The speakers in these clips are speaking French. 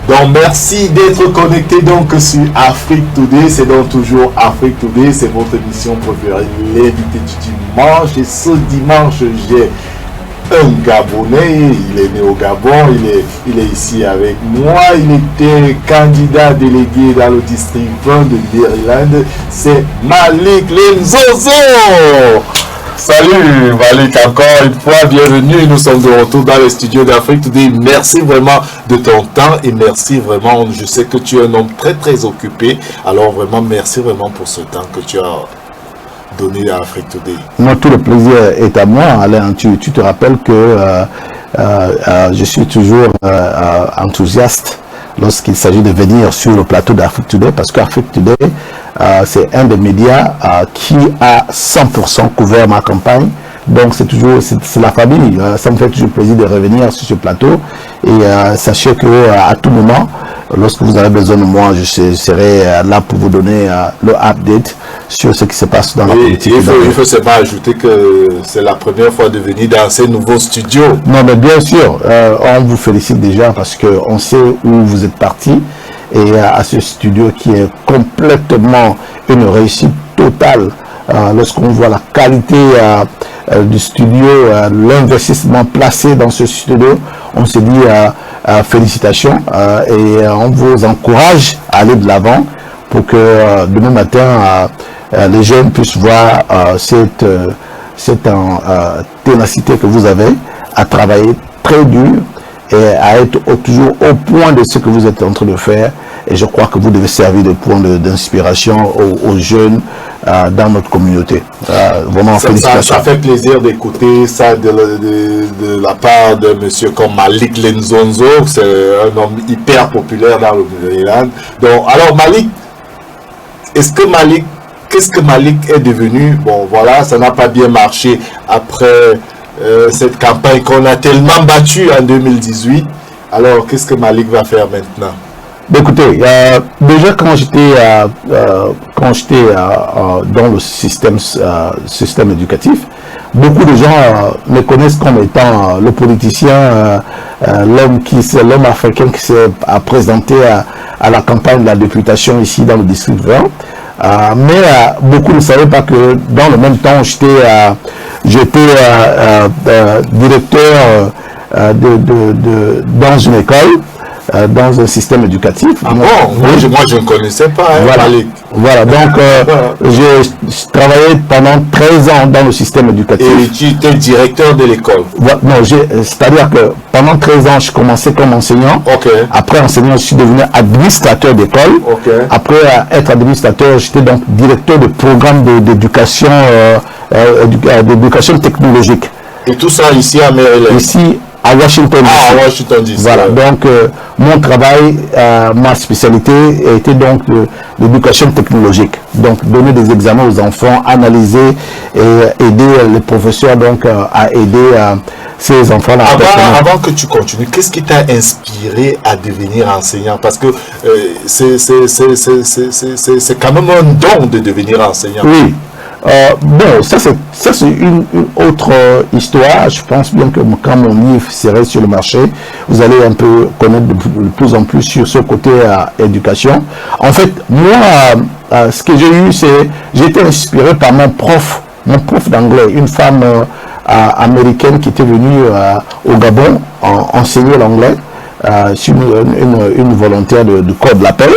Donc merci d'être connecté donc sur Afrique Today. C'est donc toujours Afrique Today, c'est votre émission préférée, l'invité du dimanche. Et ce dimanche, j'ai un Gabonais, il est né au Gabon, il est ici avec moi. Il était candidat délégué dans le district 20 de Maryland. C'est Malik Lenzozo. Salut Malik, encore une fois, bienvenue. Nous sommes de retour dans les studios d'Afrique Today. Merci vraiment de ton temps et merci vraiment, je sais que tu es un homme très très occupé. Alors vraiment, merci vraiment pour ce temps que tu as donné à Afrique Today. Moi, tout le plaisir est à moi, Alain. Tu te rappelles que je suis toujours enthousiaste lorsqu'il s'agit de venir sur le plateau d'Afrique Today, parce qu'Afrique Today, c'est un des médias qui a 100% couvert ma campagne. Donc c'est la famille. Ça me fait toujours plaisir de revenir sur ce plateau. Et sachez que à tout moment, lorsque vous avez besoin de moi, je serai là pour vous donner le update sur ce qui se passe dans la politique. Il faut seulement ajouter que c'est la première fois de venir dans ces nouveaux studios. Non, mais bien sûr, on vous félicite déjà parce qu'on sait où vous êtes parti. Et à ce studio qui est complètement une réussite totale. Lorsqu'on voit la qualité du studio, l'investissement placé dans ce studio, on se dit félicitations et on vous encourage à aller de l'avant pour que demain matin les jeunes puissent voir cette ténacité que vous avez à travailler très dur et à être toujours au point de ce que vous êtes en train de faire. Et je crois que vous devez servir de point d'inspiration aux jeunes dans notre communauté. Vraiment, félicitations. Ça fait plaisir d'écouter ça de la part de monsieur comme Malik Lenzozo. C'est un homme hyper populaire dans le Maryland. Donc, alors Malik, qu'est-ce que Malik est devenu? Bon, voilà, ça n'a pas bien marché après cette campagne qu'on a tellement battue en 2018. Alors, qu'est-ce que Malik va faire maintenant? Écoutez, déjà quand j'étais dans le système éducatif, beaucoup de gens me connaissent comme étant le politicien, l'homme africain qui s'est présenté à la campagne de la députation ici dans le district 20. Mais beaucoup ne savaient pas que dans le même temps, j'étais directeur dans une école, dans un système éducatif. Ah bon? Moi je ne connaissais pas. Voilà, donc j'ai travaillé pendant 13 ans dans le système éducatif. Et tu étais directeur de l'école? Non, c'est-à-dire que pendant 13 ans, je commençais comme enseignant. Okay. Après enseignant, je suis devenu administrateur d'école. Okay. Après être administrateur, j'étais donc directeur de programme d'éducation technologique. Et tout ça ici à Maryland? Ici à Washington DC. Ah, à Washington DC. Voilà, donc mon travail, ma spécialité était donc l'éducation technologique. Donc donner des examens aux enfants, analyser et aider les professeurs donc à aider ces enfants-là. Avant que tu continues, qu'est-ce qui t'a inspiré à devenir enseignant? Parce que c'est quand même un don de devenir enseignant. Oui. Bon, ça c'est une autre histoire. Je pense bien que quand mon livre serait sur le marché, vous allez un peu connaître de plus en plus sur ce côté éducation. En fait, moi, ce que j'ai eu, j'ai été inspiré par mon prof d'anglais, une femme américaine qui était venue au Gabon enseigner l'anglais. C'est une volontaire du Corps de l'appel.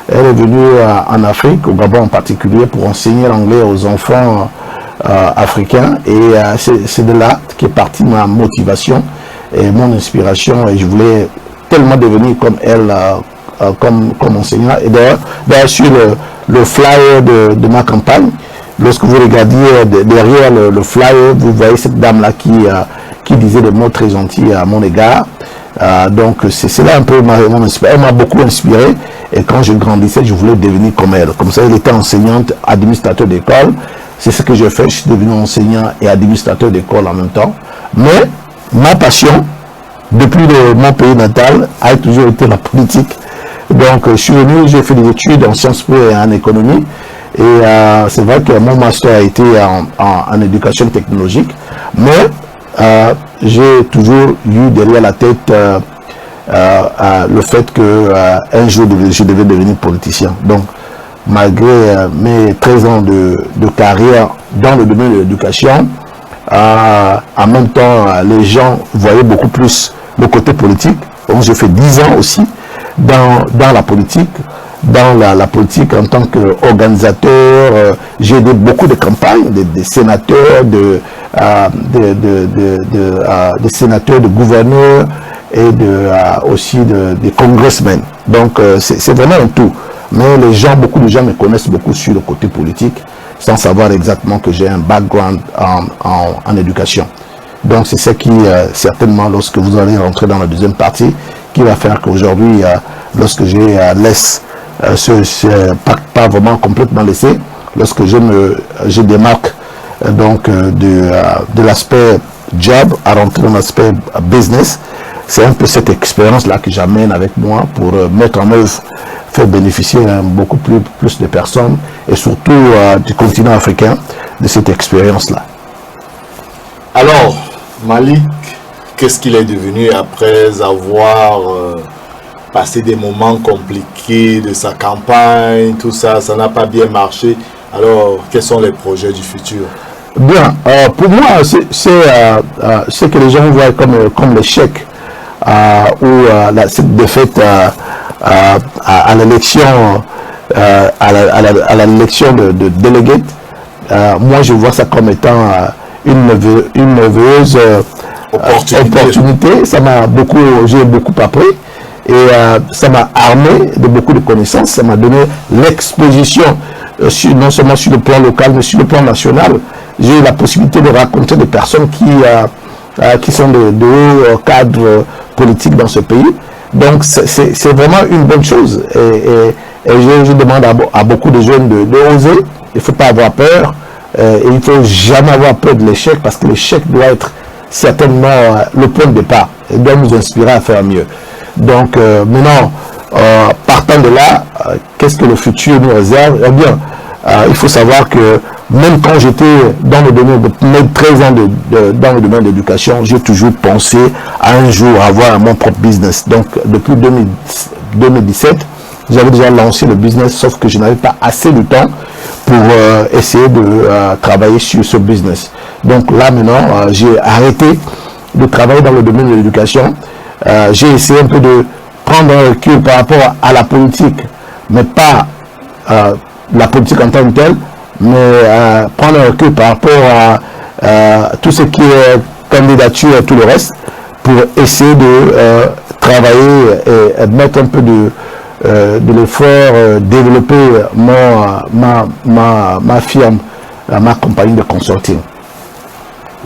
Elle est venue en Afrique, au Gabon en particulier, pour enseigner l'anglais aux enfants africains. Et c'est de là qu'est partie ma motivation et mon inspiration. Et je voulais tellement devenir comme elle, comme enseignant. Et d'ailleurs sur le flyer de ma campagne, lorsque vous regardiez derrière le flyer, vous voyez cette dame-là qui disait des mots très gentils à mon égard. Donc c'est là un peu mon inspiration. Elle m'a beaucoup inspiré et quand je grandissais, je voulais devenir comme elle. Comme ça, elle était enseignante, administrateur d'école. C'est ce que j'ai fait. Je suis devenu enseignant et administrateur d'école en même temps. Mais ma passion, depuis mon pays natal, a toujours été la politique. Donc je suis venu, j'ai fait des études en Sciences Po et en économie. Et c'est vrai que mon master a été en éducation technologique. Mais j'ai toujours eu derrière la tête le fait que un jour je devais devenir politicien. Donc, malgré mes 13 ans de carrière dans le domaine de l'éducation, en même temps, les gens voyaient beaucoup plus le côté politique. Donc, j'ai fait 10 ans aussi dans la politique. Dans la politique en tant qu'organisateur, j'ai aidé beaucoup de campagnes, des sénateurs, des sénateurs, de gouverneurs et aussi des congressmen. Donc c'est vraiment un tout. Mais beaucoup de gens me connaissent beaucoup sur le côté politique, sans savoir exactement que j'ai un background en éducation. Donc c'est ce qui, certainement, lorsque vous allez rentrer dans la deuxième partie, qui va faire qu'aujourd'hui, lorsque j'ai laisse pas vraiment complètement laissé, lorsque je démarque donc de l'aspect job à rentrer dans l'aspect business, c'est un peu cette expérience là que j'amène avec moi pour mettre en œuvre, faire bénéficier beaucoup plus de personnes et surtout du continent africain de cette expérience là. Alors Malik, qu'est-ce qu'il est devenu après avoir passé des moments compliqués de sa campagne, tout ça, ça n'a pas bien marché. Alors, quels sont les projets du futur? Bien, pour moi, c'est ce que les gens voient comme l'échec ou cette défaite à l'élection à l'élection de délégués. Moi, je vois ça comme étant une merveilleuse opportunité. Ça m'a j'ai beaucoup appris. Et ça m'a armé de beaucoup de connaissances, ça m'a donné l'exposition, non seulement sur le plan local, mais sur le plan national. J'ai eu la possibilité de rencontrer des personnes qui sont de hauts cadres politiques dans ce pays. Donc c'est vraiment une bonne chose. Et je demande à beaucoup de jeunes de oser. Il ne faut pas avoir peur. Et il ne faut jamais avoir peur de l'échec, parce que l'échec doit être certainement le point de départ. Il doit nous inspirer à faire mieux. Donc maintenant, partant de là, qu'est-ce que le futur nous réserve? Eh bien, il faut savoir que même quand j'étais dans le domaine de mes 13 ans dans le domaine de l'éducation, j'ai toujours pensé à un jour avoir mon propre business. Donc depuis 2017, j'avais déjà lancé le business, sauf que je n'avais pas assez de temps pour essayer de travailler sur ce business. Donc là maintenant, j'ai arrêté de travailler dans le domaine de l'éducation. J'ai essayé un peu de prendre un recul par rapport à la politique, mais pas la politique en tant que telle, mais prendre un recul par rapport à tout ce qui est candidature et tout le reste, pour essayer de travailler et mettre un peu de l'effort, développer ma firme, ma compagnie de consulting.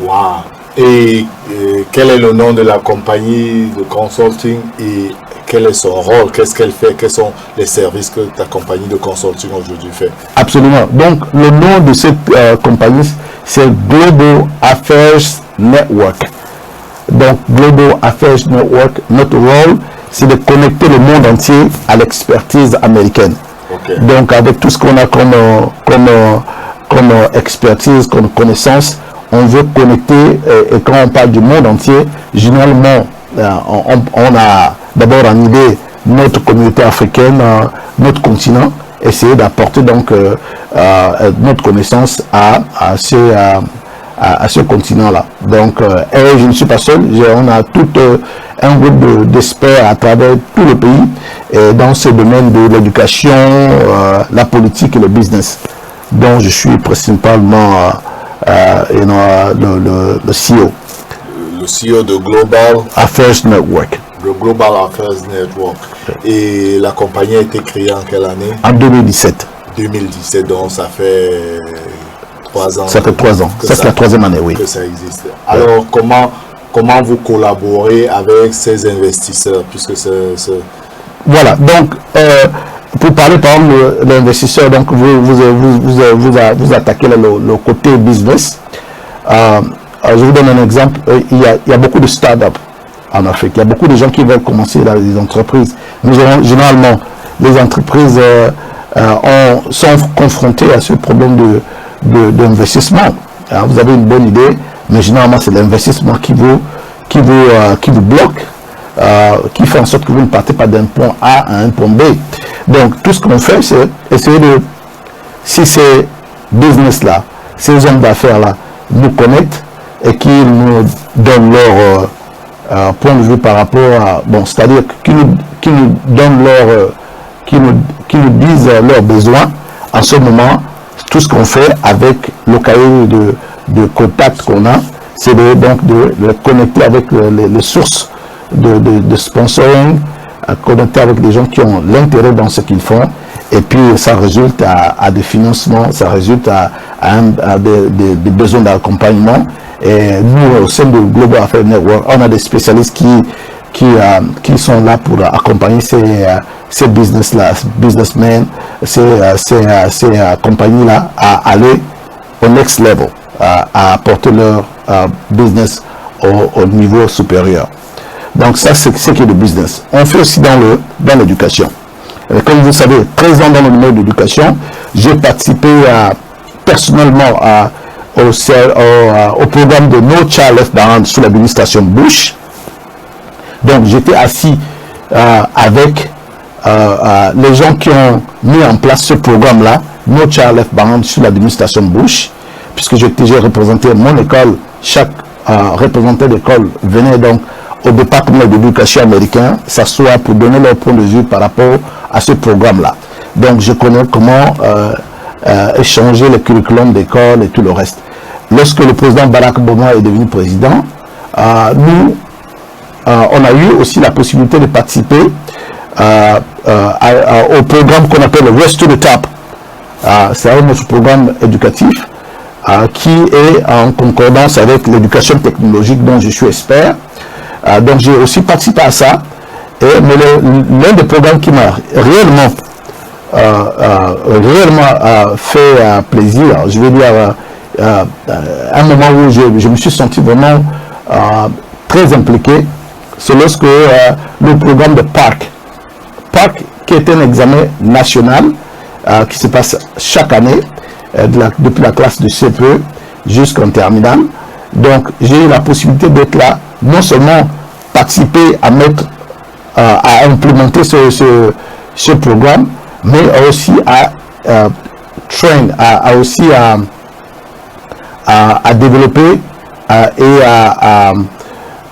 Wow. Et quel est le nom de la compagnie de consulting et quel est son rôle? Qu'est-ce qu'elle fait? Quels sont les services que ta compagnie de consulting aujourd'hui fait? Absolument. Donc, le nom de cette compagnie, c'est Global Affairs Network. Donc, Global Affairs Network, notre rôle, c'est de connecter le monde entier à l'expertise américaine. Okay. Donc, avec tout ce qu'on a comme expertise, comme connaissance, on veut connecter, et quand on parle du monde entier, généralement, on a d'abord en idée notre communauté africaine, notre continent, essayer d'apporter donc notre connaissance à ce continent-là. Donc, et je ne suis pas seul, on a tout un groupe d'experts à travers tout le pays, et dans ce domaine de l'éducation, la politique et le business, dont je suis principalement le CEO. Le CEO de Global Affairs Network. Le Global Affairs Network. Et la compagnie a été créée en quelle année? En 2017. 2017, donc ça fait 3 ans. Ça fait 3 ans. Ça, c'est la 3e année, oui. Que ça existe. Alors, comment vous collaborez avec ces investisseurs, puisque Voilà, donc, pour parler par exemple de l'investisseur, donc vous attaquez le côté business. Je vous donne un exemple. Il y a beaucoup de start-up en Afrique. Il y a beaucoup de gens qui veulent commencer dans les entreprises. Mais généralement, les entreprises sont confrontées à ce problème d'investissement. Vous avez une bonne idée, mais généralement, c'est l'investissement qui vous bloque. qui fait en sorte que vous ne partez pas d'un point A à un point B. Donc, tout ce qu'on fait, c'est essayer de, si ces business-là, ces hommes d'affaires-là nous connectent et qu'ils nous donnent leur point de vue par rapport à, bon, c'est-à-dire qu'ils nous donnent qui nous disent leurs besoins, en ce moment, tout ce qu'on fait avec le cahier de contacts qu'on a, c'est donc de connecter avec les sources de sponsoring, à connecter avec des gens qui ont l'intérêt dans ce qu'ils font, et puis ça résulte à des financements, ça résulte à des besoins d'accompagnement. Et nous, au sein de Global Affairs Network, on a des spécialistes qui sont là pour accompagner ces businessmen, ces compagnies-là à aller au next level, à apporter leur business au niveau supérieur. Donc ça, c'est ce qui est le business. On fait aussi dans l'éducation. Comme vous savez, 13 ans dans le domaine de l'éducation, j'ai participé personnellement au programme de No Child Left Behind sous l'administration Bush. Donc j'étais assis avec les gens qui ont mis en place ce programme-là, No Child Left Behind sous l'administration Bush, puisque j'ai représenté mon école. Chaque représentant d'école venait donc au département de l'éducation américain s'asseoir pour donner leur point de vue par rapport à ce programme-là. Donc je connais comment échanger le curriculum d'école et tout le reste. Lorsque le président Barack Obama est devenu président, nous, on a eu aussi la possibilité de participer au programme qu'on appelle le Race to the Top. C'est un autre programme éducatif qui est en concordance avec l'éducation technologique dont je suis expert. Donc j'ai aussi participé à ça. Mais l'un des programmes qui m'a réellement fait plaisir, je vais dire un moment où je me suis senti vraiment très impliqué, c'est lorsque le programme de PARC, qui est un examen national qui se passe chaque année, depuis la classe de CPE jusqu'en terminale. Donc j'ai eu la possibilité d'être là, non seulement participer à implémenter ce programme, mais aussi à développer et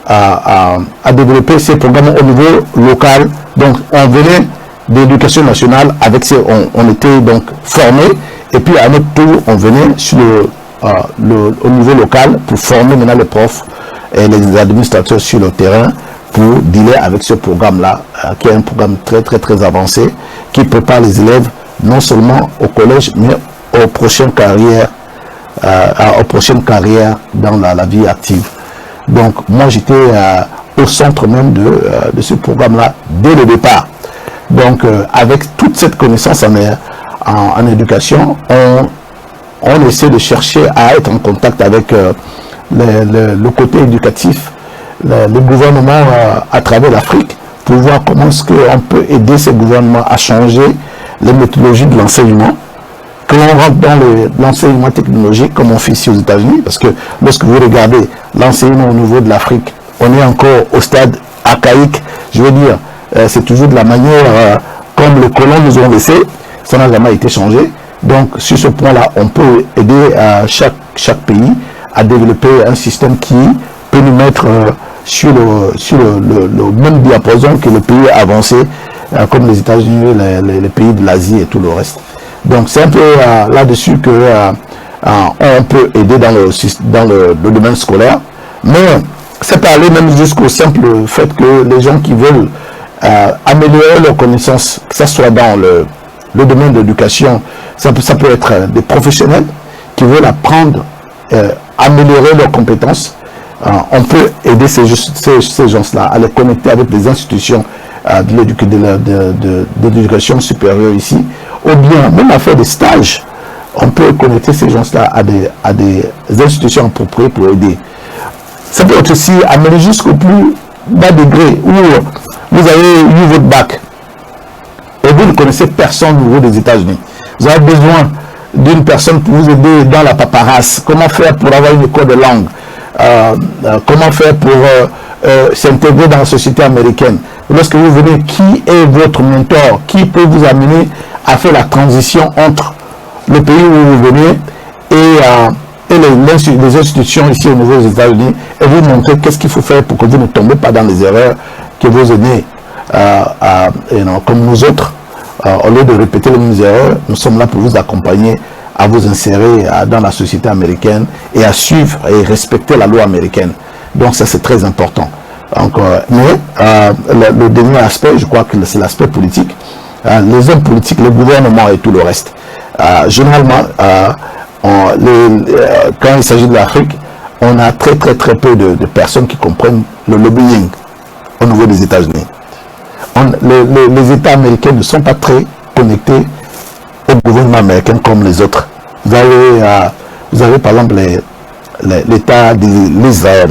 à développer ces programmes au niveau local. Donc on venait de l'éducation nationale avec on était donc formés, et puis à notre tour on venait sur au niveau local pour former maintenant les profs et les administrateurs sur le terrain pour dealer avec ce programme-là, qui est un programme très très très avancé, qui prépare les élèves non seulement au collège, mais aux prochaines carrières dans la vie active. Donc moi j'étais au centre même de ce programme-là dès le départ. Donc avec toute cette connaissance en éducation, on essaie de chercher à être en contact avec le côté éducatif, le gouvernement à travers l'Afrique, pour voir comment est-ce qu'on peut aider ces gouvernements à changer les méthodologies de l'enseignement, que l'on rentre dans l'enseignement technologique comme on fait ici aux États-Unis, parce que lorsque vous regardez l'enseignement au niveau de l'Afrique, on est encore au stade archaïque, je veux dire, c'est toujours de la manière comme les colons nous ont laissé, ça n'a jamais été changé. Donc sur ce point-là, on peut aider chaque pays à développer un système qui peut nous mettre sur le même diapason que les pays avancés, comme les États-Unis, les pays de l'Asie et tout le reste. Donc c'est un peu là-dessus que on peut aider dans le domaine scolaire, mais c'est pas aller même jusqu'au simple fait que les gens qui veulent améliorer leurs connaissances, que ce soit dans le domaine de l'éducation, ça peut être des professionnels qui veulent apprendre, améliorer leurs compétences. On peut aider ces gens-là à les connecter avec des institutions de l'éducation supérieure ici, ou bien même à faire des stages. On peut connecter ces gens-là à des institutions appropriées pour aider. Ça peut être aussi amener jusqu'au plus bas degré où vous avez eu votre bac et vous ne connaissez personne au niveau des États-Unis. Vous avez besoin d'une personne pour vous aider dans la paperasse. Comment faire pour avoir une école de langue? Comment faire pour s'intégrer dans la société américaine. Lorsque vous venez, qui est votre mentor? Qui peut vous amener à faire la transition entre le pays où vous venez et les institutions ici au niveau des États-Unis, et vous montrer qu'est-ce qu'il faut faire pour que vous ne tombez pas dans les erreurs que vos aînés, comme nous autres, au lieu de répéter les mêmes erreurs, nous sommes là pour vous accompagner à vous insérer dans la société américaine et à suivre et respecter la loi américaine. Donc ça, c'est très important. Donc, le dernier aspect, je crois que c'est l'aspect politique. Les hommes politiques, le gouvernement et tout le reste. Généralement, quand il s'agit de l'Afrique, on a très peu de personnes qui comprennent le lobbying au niveau des États-Unis. Les États américains ne sont pas très connectés au gouvernement américain comme les autres. Vous avez par exemple l'État d'Israël.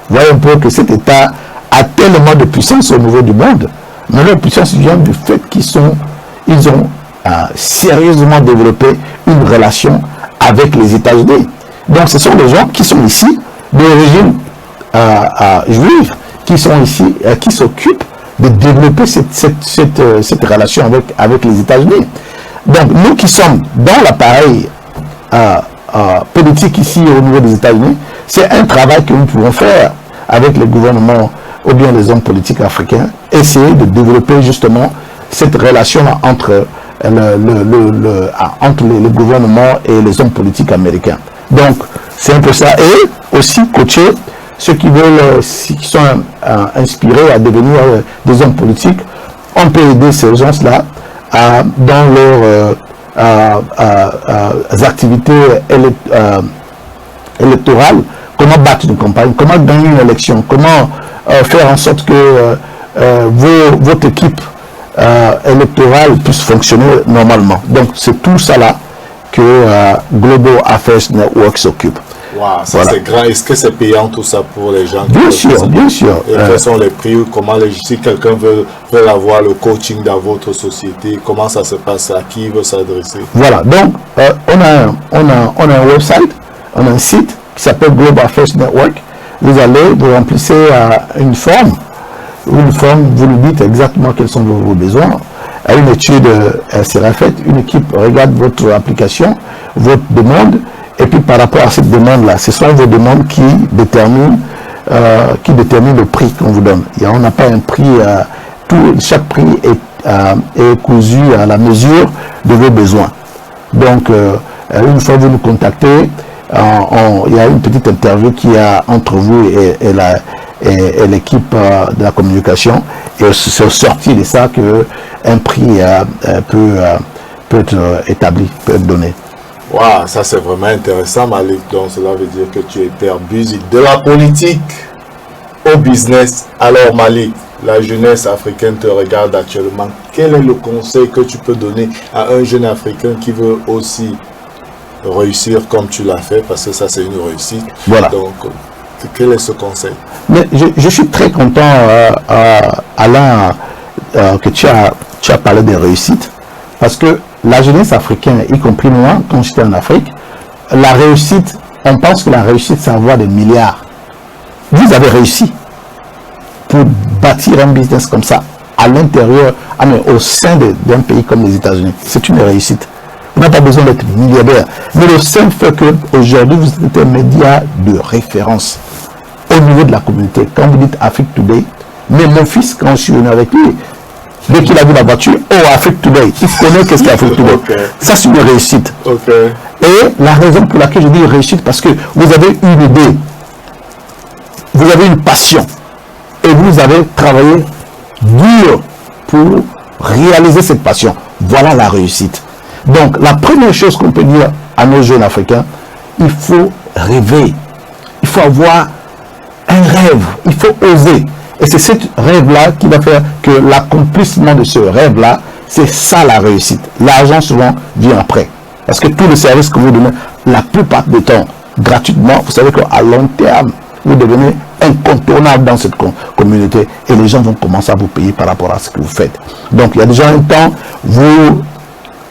Vous voyez un peu que cet État a tellement de puissance au niveau du monde, mais leur puissance vient du fait qu'ils ont sérieusement développé une relation avec les États-Unis. Donc ce sont des gens qui sont ici, d'origine juive, qui sont ici, qui s'occupent de développer cette relation avec les États-Unis. Donc nous qui sommes dans l'appareil politique ici au niveau des États-Unis, c'est un travail que nous pouvons faire avec les gouvernements ou bien les hommes politiques africains, essayer de développer justement cette relation-là entre le gouvernement et les hommes politiques américains. Donc c'est un peu ça, et aussi coacher ceux qui sont inspirés à devenir des hommes politiques. On peut aider ces gens-là dans leurs activités électorales, comment battre une campagne, comment gagner une élection, comment faire en sorte que votre équipe électorale puisse fonctionner normalement. Donc c'est tout ça là que Global Affairs Network s'occupe. Wow, ça voilà. C'est grand. Est-ce que c'est payant tout ça pour les gens? Bien sûr, bien sûr. Et quels sont les prix? Comment si quelqu'un veut avoir le coaching dans votre société, comment ça se passe? À qui il veut s'adresser? Voilà, donc on a un website, on a un site qui s'appelle Global Affairs Network. Vous allez, vous remplissez une forme, vous lui dites exactement quels sont vos besoins. Une étude sera faite, une équipe regarde votre application, votre demande, et puis par rapport à cette demande-là, ce sont vos demandes qui déterminent le prix qu'on vous donne. On n'a pas un prix, chaque prix est cousu à la mesure de vos besoins. Donc, une fois que vous nous contactez, il y a une petite interview qu'il y a entre vous et l'équipe de la communication, et c'est sorti de ça qu'un prix peut être établi, peut être donné. Wow, ça c'est vraiment intéressant, Malik. Donc cela veut dire que tu es hyper busy. De la politique au business. Alors Malik, la jeunesse africaine te regarde actuellement. Quel est le conseil que tu peux donner à un jeune Africain qui veut aussi réussir comme tu l'as fait? Parce que ça c'est une réussite. Voilà. Donc, quel est ce conseil? Mais je suis très content, Alain, que tu as parlé des réussites. Parce que la jeunesse africaine, y compris moi, quand j'étais en Afrique, la réussite, on pense que la réussite, c'est avoir des milliards. Vous avez réussi pour bâtir un business comme ça, à l'intérieur, au sein d'un pays comme les États-Unis. C'est une réussite. Vous n'avez pas besoin d'être milliardaire. Mais le simple fait qu'aujourd'hui, vous êtes un média de référence au niveau de la communauté. Quand vous dites Afrique Today, mais mon fils, quand je suis venu avec lui, dès qu'il a vu la voiture, Afrique Today, il connaît qu'est-ce qu'est Afrique Today. Okay. Ça, c'est une réussite. Okay. Et la raison pour laquelle je dis réussite, parce que vous avez une idée, vous avez une passion, et vous avez travaillé dur pour réaliser cette passion. Voilà la réussite. Donc, la première chose qu'on peut dire à nos jeunes Africains, il faut rêver. Il faut avoir un rêve. Il faut oser. Et c'est ce rêve-là qui va faire que l'accomplissement de ce rêve-là, c'est ça la réussite. L'argent souvent vient après. Parce que tous les services que vous donnez, la plupart du temps, gratuitement, vous savez qu'à long terme, vous devenez incontournable dans cette communauté et les gens vont commencer à vous payer par rapport à ce que vous faites. Donc il y a déjà un temps, vous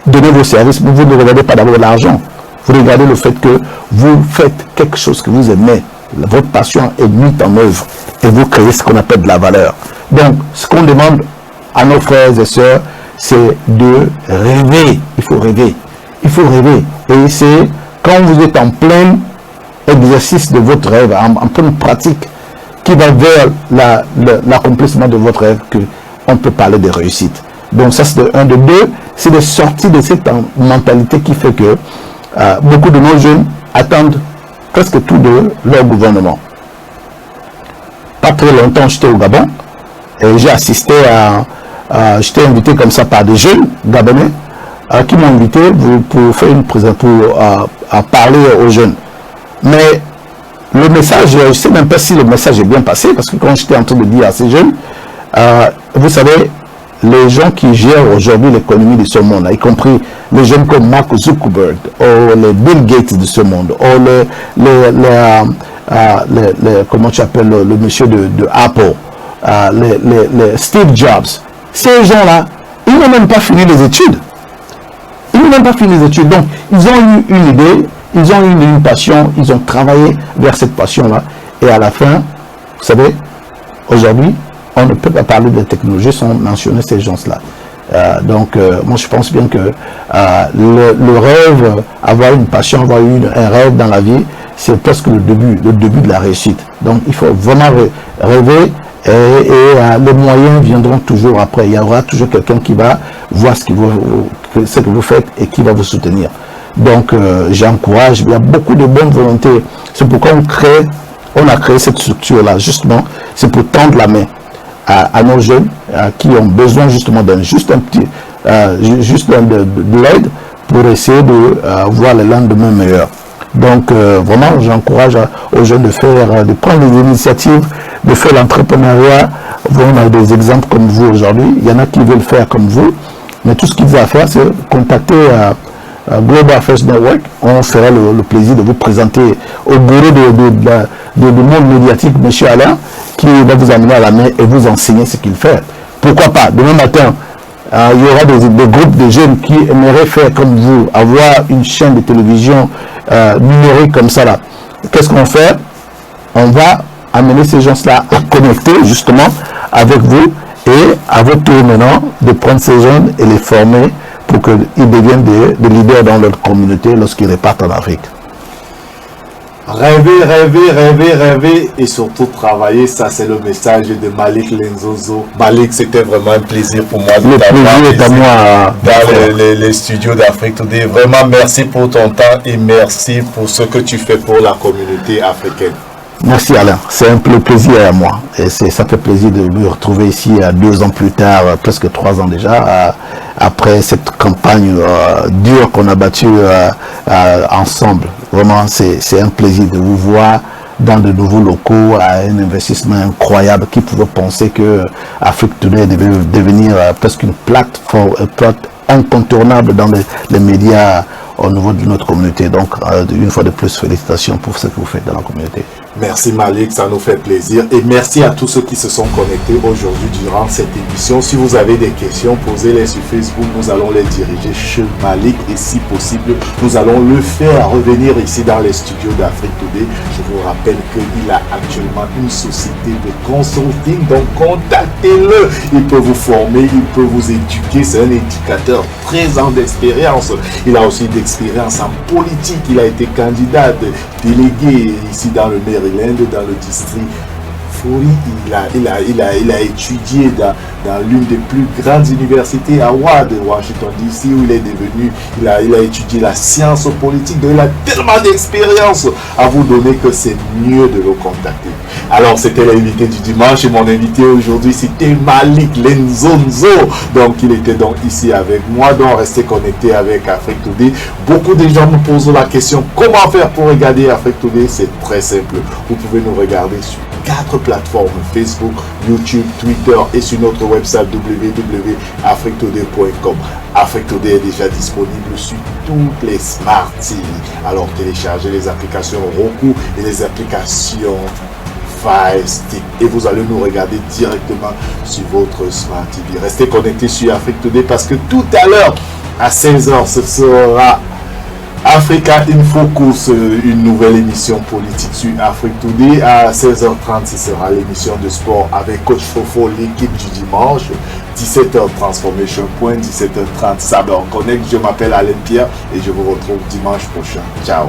donnez vos services, mais vous ne regardez pas d'abord l'argent. Vous regardez le fait que vous faites quelque chose que vous aimez. Votre passion est mise en œuvre. et vous créez ce qu'on appelle de la valeur. Donc, ce qu'on demande à nos frères et sœurs, c'est de rêver. Il faut rêver. Il faut rêver. Et c'est quand vous êtes en plein exercice de votre rêve, en pleine pratique, qui va vers l'accomplissement de votre rêve, qu'on peut parler de réussite. Donc ça, c'est un de deux. C'est de sortir de cette mentalité qui fait que beaucoup de nos jeunes attendent presque tout de leur gouvernement. Pas très longtemps, j'étais au Gabon et j'ai assisté j'étais invité comme ça par des jeunes Gabonais qui m'ont invité pour faire une présentation, à parler aux jeunes. Mais le message, je ne sais même pas si le message est bien passé, parce que quand j'étais en train de dire à ces jeunes, vous savez, les gens qui gèrent aujourd'hui l'économie de ce monde, y compris les jeunes comme Mark Zuckerberg, ou les Bill Gates de ce monde, ou comment tu appelles le monsieur de Apple, les Steve Jobs, ces gens-là, ils n'ont même pas fini les études. Ils n'ont même pas fini les études. Donc, ils ont eu une idée, ils ont eu une passion, ils ont travaillé vers cette passion-là. Et à la fin, vous savez, aujourd'hui, on ne peut pas parler de technologie sans mentionner ces gens-là. Moi, je pense bien que le rêve, avoir une passion, avoir un rêve dans la vie, c'est presque le début de la réussite. Donc, il faut vraiment rêver et les moyens viendront toujours après. Il y aura toujours quelqu'un qui va voir ce que vous faites et qui va vous soutenir. Donc, j'encourage, il y a beaucoup de bonne volonté. C'est pourquoi on a créé cette structure-là, justement, c'est pour tendre la main à nos jeunes qui ont besoin justement de l'aide pour essayer de voir le lendemain meilleur. Donc, vraiment, j'encourage aux jeunes de prendre des initiatives, de faire l'entrepreneuriat. On a des exemples comme vous aujourd'hui. Il y en a qui veulent faire comme vous. Mais tout ce qu'il faut faire, c'est contacter Global First Network. On fera le plaisir de vous présenter au gourou du monde médiatique, M. Alain, qui va vous amener à la main et vous enseigner ce qu'il fait. Pourquoi pas, demain matin, il y aura des groupes de jeunes qui aimeraient faire comme vous, avoir une chaîne de télévision numérique comme ça là. Qu'est-ce qu'on fait? On va amener ces gens-là à connecter justement avec vous et à votre tour maintenant de prendre ces jeunes et les former pour qu'ils deviennent des leaders dans leur communauté lorsqu'ils repartent en Afrique. Rêver et surtout travailler, ça c'est le message de Malik Lenzonzo. Malik, c'était vraiment un plaisir pour moi de t'avoir dans les studios d'Afrique Today. Vraiment merci pour ton temps et merci pour ce que tu fais pour la communauté africaine. Merci Alain, c'est un plaisir à moi. Et ça fait plaisir de me retrouver ici 2 ans plus tard, presque 3 ans déjà, après cette campagne dure qu'on a battue ensemble. Vraiment, c'est un plaisir de vous voir dans de nouveaux locaux, à un investissement incroyable. Qui pouvait penser que Afrique Today devait devenir presque une plateforme incontournable dans les médias au niveau de notre communauté. Donc, une fois de plus, félicitations pour ce que vous faites dans la communauté. Merci Malik, ça nous fait plaisir. Et merci à tous ceux qui se sont connectés aujourd'hui durant cette émission. Si vous avez des questions, posez-les sur Facebook. Nous allons les diriger chez Malik. Et si possible, nous allons le faire revenir ici dans les studios d'Afrique Today. Je vous rappelle qu'il a actuellement une société de consulting. Donc, contactez-le. Il peut vous former, il peut vous éduquer. C'est un éducateur 13 ans d'expérience. Il a aussi d'expérience en politique. Il a été candidat délégué ici dans le Maryland, dans le district Fourie. Il a étudié dans l'une des plus grandes universités à Washington DC, où il a étudié la science politique. Donc il a tellement d'expérience à vous donner que c'est mieux de le contacter. Alors c'était l'invité du dimanche et mon invité aujourd'hui c'était Malik Lenzonzo. Donc il était donc ici avec moi. Donc restez connectés avec Afrique Today. Beaucoup de gens me posent la question comment faire pour regarder Afrique Today. C'est très simple. Vous pouvez nous regarder sur 4 plateformes: Facebook, YouTube, Twitter et sur notre website www.africtoday.com. Afrique Today est déjà disponible sur toutes les Smart TV. Alors téléchargez les applications Roku et les applications Fire Stick et vous allez nous regarder directement sur votre Smart TV. Restez connectés sur Afrique Today parce que tout à l'heure à 16h ce sera Africa Infocus, une nouvelle émission politique sur Afrique Today. À 16h30, ce sera l'émission de sport avec Coach Fofo, l'équipe du dimanche. 17h Transformation Point, 17h30 Saber Connect. Je m'appelle Alain Pierre et je vous retrouve dimanche prochain. Ciao.